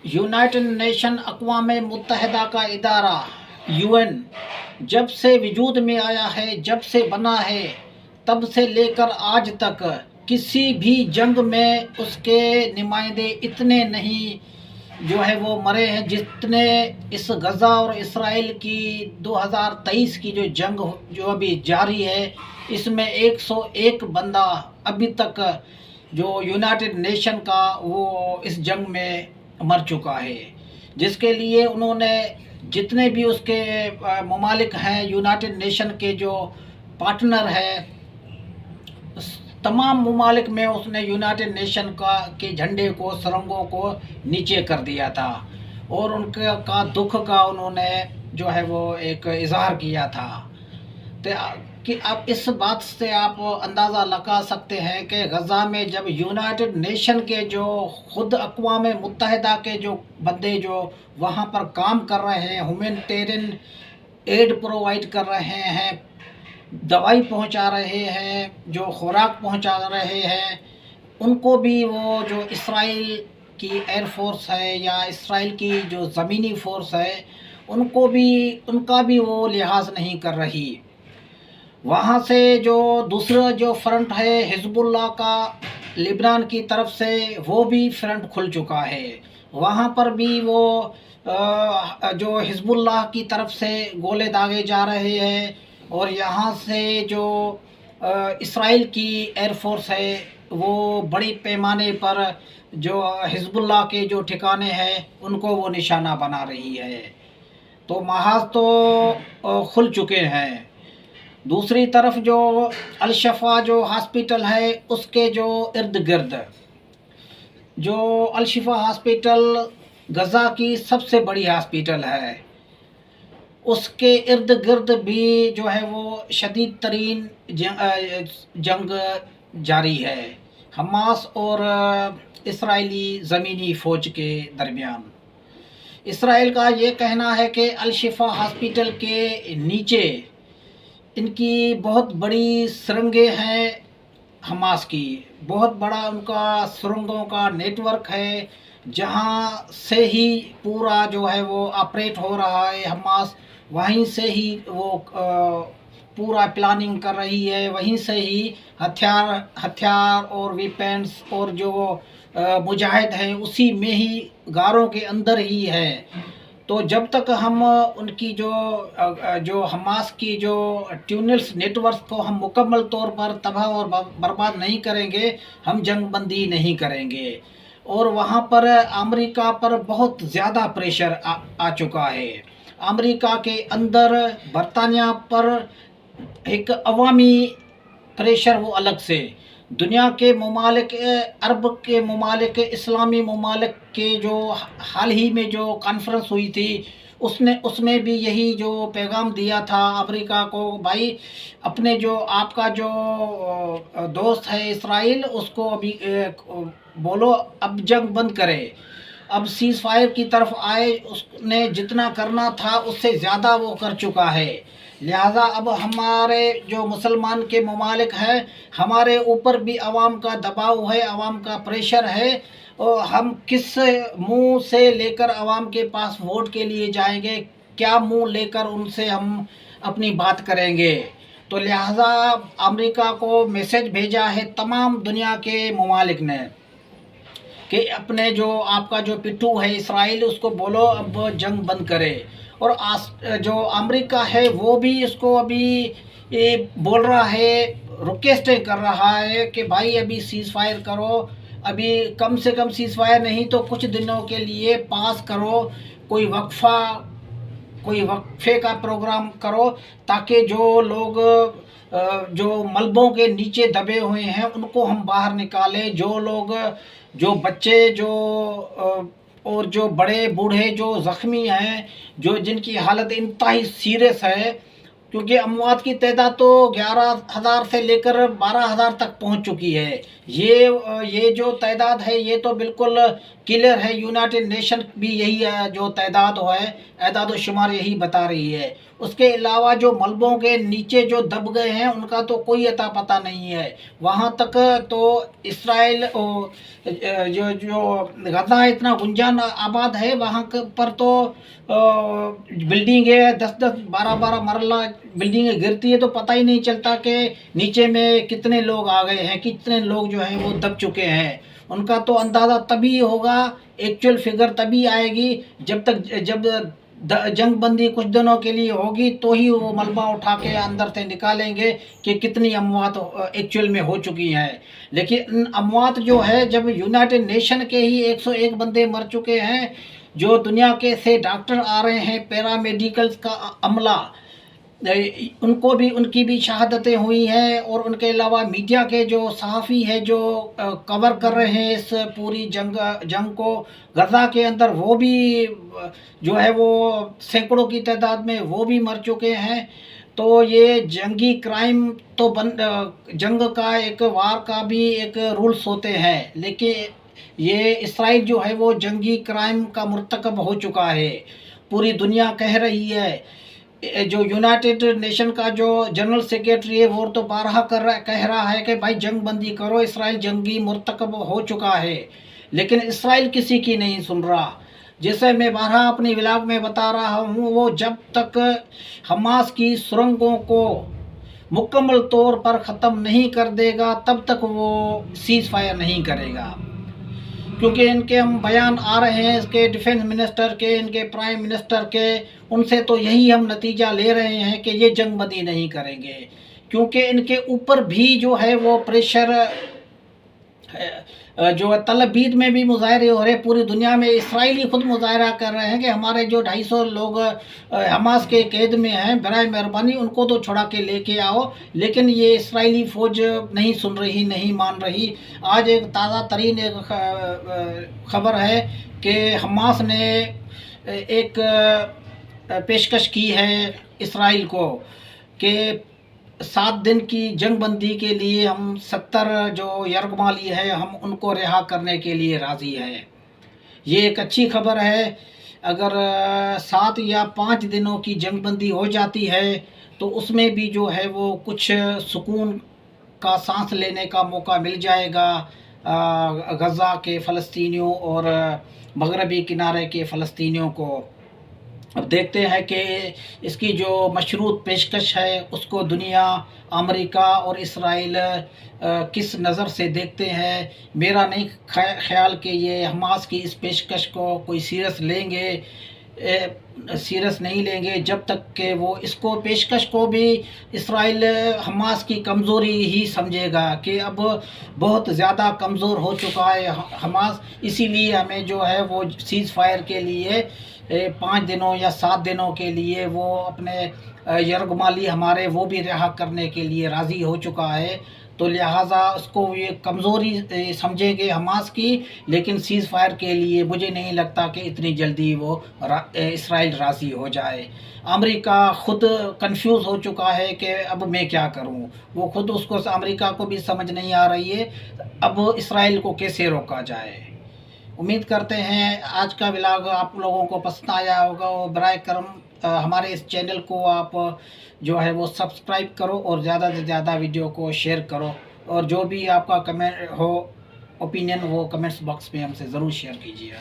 United nation اقوام متحدہ کا ادارہ UN جب سے وجود میں آیا ہے، جب سے بنا ہے، تب سے لے کر آج تک کسی بھی جنگ میں اس کے نمائندے اتنے نہیں جو ہے وہ مرے ہیں جتنے اس غزہ اور اسرائیل کی 2023 کی جو جنگ جو ابھی جاری ہے، اس میں 101 بندہ ابھی تک جو یونائٹڈ نیشن کا وہ اس جنگ میں مر چکا ہے، جس کے لیے انہوں نے جتنے بھی اس کے ممالک ہیں، یونائٹڈ نیشن کے جو پارٹنر ہیں، تمام ممالک میں اس نے یونائٹڈ نیشن کے جھنڈے کو، سرنگوں کو نیچے کر دیا تھا، اور ان کا دکھ کا انہوں نے جو ہے وہ ایک اظہار کیا تھا کہ اب اس بات سے آپ اندازہ لگا سکتے ہیں کہ غزہ میں جب یونائٹڈ نیشن کے جو خود اقوام متحدہ کے جو بندے جو وہاں پر کام کر رہے ہیں، ہیومینٹیرین ایڈ پرووائڈ کر رہے ہیں، دوائی پہنچا رہے ہیں، جو خوراک پہنچا رہے ہیں، ان کو بھی وہ جو اسرائیل کی ایئر فورس ہے یا اسرائیل کی جو زمینی فورس ہے، ان کا بھی وہ لحاظ نہیں کر رہی۔ وہاں سے جو دوسرا جو فرنٹ ہے حزب اللہ کا لبنان کی طرف سے، وہ بھی فرنٹ کھل چکا ہے، وہاں پر بھی وہ جو حزب اللہ کی طرف سے گولے داغے جا رہے ہیں، اور یہاں سے جو اسرائیل کی ایئر فورس ہے وہ بڑی پیمانے پر جو حزب اللہ کے جو ٹھکانے ہیں ان کو وہ نشانہ بنا رہی ہے، تو محاذ تو کھل چکے ہیں۔ دوسری طرف جو الشفا جو ہاسپیٹل ہے، اس کے جو ارد گرد جو الشفا ہاسپیٹل غزہ کی سب سے بڑی ہاسپیٹل ہے، اس کے ارد گرد بھی جو ہے وہ شدید ترین جنگ جاری ہے، حماس اور اسرائیلی زمینی فوج کے درمیان۔ اسرائیل کا یہ کہنا ہے کہ الشفا ہاسپیٹل کے نیچے ان کی بہت بڑی سرنگیں ہیں، حماس کی بہت بڑا ان کا سرنگوں کا نیٹ ورک ہے، جہاں سے ہی پورا جو ہے وہ آپریٹ ہو رہا ہے حماس، وہیں سے ہی وہ پورا پلاننگ کر رہی ہے، وہیں سے ہی ہتھیار اور ویپنس اور جو مجاہد ہیں اسی میں ہی غاروں کے اندر ہی ہے۔ تو جب تک ہم ان کی جو حماس کی جو ٹونلز نیٹ ورک کو ہم مکمل طور پر تباہ اور برباد نہیں کریں گے، ہم جنگ بندی نہیں کریں گے۔ اور وہاں پر امریکہ پر بہت زیادہ پریشر آ چکا ہے، امریکہ کے اندر برطانیہ پر ایک عوامی پریشر وہ الگ سے، دنیا کے ممالک، عرب کے ممالک، اسلامی ممالک کے جو حال ہی میں جو کانفرنس ہوئی تھی، اس میں بھی یہی جو پیغام دیا تھا امریکہ کو، بھائی اپنے جو آپ کا جو دوست ہے اسرائیل، اس کو ابھی بولو اب جنگ بند کرے، اب سیز فائر کی طرف آئے، اس نے جتنا کرنا تھا اس سے زیادہ وہ کر چکا ہے، لہذا اب ہمارے جو مسلمان کے ممالک ہیں، ہمارے اوپر بھی عوام کا دباؤ ہے، عوام کا پریشر ہے، اور ہم کس منہ سے لے کر عوام کے پاس ووٹ کے لیے جائیں گے، کیا منہ لے کر ان سے ہم اپنی بات کریں گے؟ تو لہذا امریکہ کو میسج بھیجا ہے تمام دنیا کے ممالک نے کہ اپنے جو آپ کا جو پٹھو ہے اسرائیل، اس کو بولو اب جنگ بند کرے، اور جو امریکہ ہے وہ بھی اس کو ابھی بول رہا ہے، ریکویسٹ کر رہا ہے کہ بھائی ابھی سیز فائر کرو، ابھی کم سے کم سیز فائر نہیں تو کچھ دنوں کے لیے پاس کرو، کوئی وقفے کا پروگرام کرو، تاکہ جو لوگ جو ملبوں کے نیچے دبے ہوئے ہیں ان کو ہم باہر نکالیں، جو لوگ، جو بچے، اور جو بڑے بوڑھے جو زخمی ہیں، جن کی حالت انتہائی سیریس ہے، کیونکہ اموات کی تعداد تو 11,000 سے لے کر 12,000 تک پہنچ چکی ہے، یہ جو تعداد ہے یہ تو بالکل کلیئر ہے، یونائٹڈ نیشن بھی یہی جو تعداد ہے، اعداد و شمار یہی بتا رہی ہے، اس کے علاوہ جو ملبوں کے نیچے جو دب گئے ہیں ان کا تو کوئی اتا پتہ نہیں ہے. وہاں تک تو اسرائیل جو جو غزہ اتنا گنجان آباد ہے وہاں پر تو بلڈنگیں 10-10 12-12 مرلہ بلڈنگیں گرتی ہے تو پتہ ہی نہیں چلتا کہ نیچے میں کتنے لوگ آ گئے ہیں، کتنے لوگ جو ہیں وہ دب چکے ہیں. ان کا تو اندازہ تبھی ہوگا، ایکچوئل فگر تبھی آئے گی جب جنگ بندی کچھ دنوں کے لیے ہوگی تو ہی وہ ملبہ اٹھا کے اندر سے نکالیں گے کہ کتنی اموات ایکچوئل میں ہو چکی ہیں. لیکن اموات جو ہے جب یونائٹڈ نیشن کے ہی 101 بندے مر چکے ہیں، جو دنیا کے سے ڈاکٹر آ رہے ہیں، پیرا میڈیکلز کا عملہ، ان کو بھی ان کی بھی شہادتیں ہوئی ہیں. اور ان کے علاوہ میڈیا کے جو صحافی ہیں جو کور کر رہے ہیں اس پوری جنگ کو غزہ کے اندر، وہ بھی جو ہے وہ سینکڑوں کی تعداد میں وہ بھی مر چکے ہیں. تو یہ جنگی کرائم تو جنگ کا ایک وار کا بھی ایک رولز ہوتے ہیں، لیکن یہ اسرائیل جو ہے وہ جنگی کرائم کا مرتکب ہو چکا ہے. پوری دنیا کہہ رہی ہے، جو یونائٹڈ نیشن کا جو جنرل سیکریٹری ہے وہ تو بارہا کہہ رہا ہے کہ بھائی جنگ بندی کرو، اسرائیل جنگی مرتکب ہو چکا ہے، لیکن اسرائیل کسی کی نہیں سن رہا. جیسے میں بارہا اپنی ولاگ میں بتا رہا ہوں، وہ جب تک حماس کی سرنگوں کو مکمل طور پر ختم نہیں کر دے گا تب تک وہ سیز فائر نہیں کرے گا. کیونکہ ان کے ہم بیان آ رہے ہیں، اس کے ڈیفنس منسٹر کے، ان کے پرائم منسٹر کے، ان سے تو یہی ہم نتیجہ لے رہے ہیں کہ یہ جنگ بندی نہیں کریں گے. کیونکہ ان کے اوپر بھی جو ہے وہ پریشر، جو تل ابیب میں بھی مظاہرے ہو رہے، پوری دنیا میں اسرائیلی خود مظاہرہ کر رہے ہیں کہ ہمارے جو 250 لوگ حماس کے قید میں ہیں، برائے مہربانی ان کو تو چھڑا کے لے کے آؤ. لیکن یہ اسرائیلی فوج نہیں سن رہی، نہیں مان رہی. آج ایک تازہ ترین ایک خبر ہے کہ حماس نے ایک پیشکش کی ہے اسرائیل کو کہ 7 دن کی جنگ بندی کے لیے ہم 70 جو یرغمالی ہے ہم ان کو رہا کرنے کے لیے راضی ہیں. یہ ایک اچھی خبر ہے. اگر 7 یا 5 دنوں کی جنگ بندی ہو جاتی ہے تو اس میں بھی جو ہے وہ کچھ سکون کا سانس لینے کا موقع مل جائے گا غزہ کے فلسطینیوں اور مغربی کنارے کے فلسطینیوں کو. اب دیکھتے ہیں کہ اس کی جو مشروط پیشکش ہے اس کو دنیا، امریکہ اور اسرائیل کس نظر سے دیکھتے ہیں. میرا نہیں خیال کہ یہ حماس کی اس پیشکش کو کوئی سیریس لیں گے، سیریس نہیں لیں گے جب تک کہ وہ اس کو پیشکش کو بھی اسرائیل حماس کی کمزوری ہی سمجھے گا کہ اب بہت زیادہ کمزور ہو چکا ہے حماس، اسی لیے ہمیں جو ہے وہ سیز فائر کے لیے 5 دنوں یا 7 دنوں کے لیے وہ اپنے یرغمالی ہمارے وہ بھی رہا کرنے کے لیے راضی ہو چکا ہے. تو لہٰذا اس کو یہ کمزوری سمجھیں گے حماس کی، لیکن سیز فائر کے لیے مجھے نہیں لگتا کہ اتنی جلدی وہ اسرائیل راضی ہو جائے. امریکہ خود کنفیوز ہو چکا ہے کہ اب میں کیا کروں. وہ خود اس کو امریکہ کو بھی سمجھ نہیں آ رہی ہے اب اسرائیل کو کیسے روکا جائے. امید کرتے ہیں آج کا ولاگ آپ لوگوں کو پسند آیا ہوگا، اور برائے کرم ہمارے اس چینل کو آپ جو ہے وہ سبسکرائب کرو اور زیادہ سے زیادہ ویڈیو کو شیئر کرو، اور جو بھی آپ کا کمنٹ ہو، اوپینین، وہ کمنٹس باکس میں ہم سے ضرور شیئر کیجیے.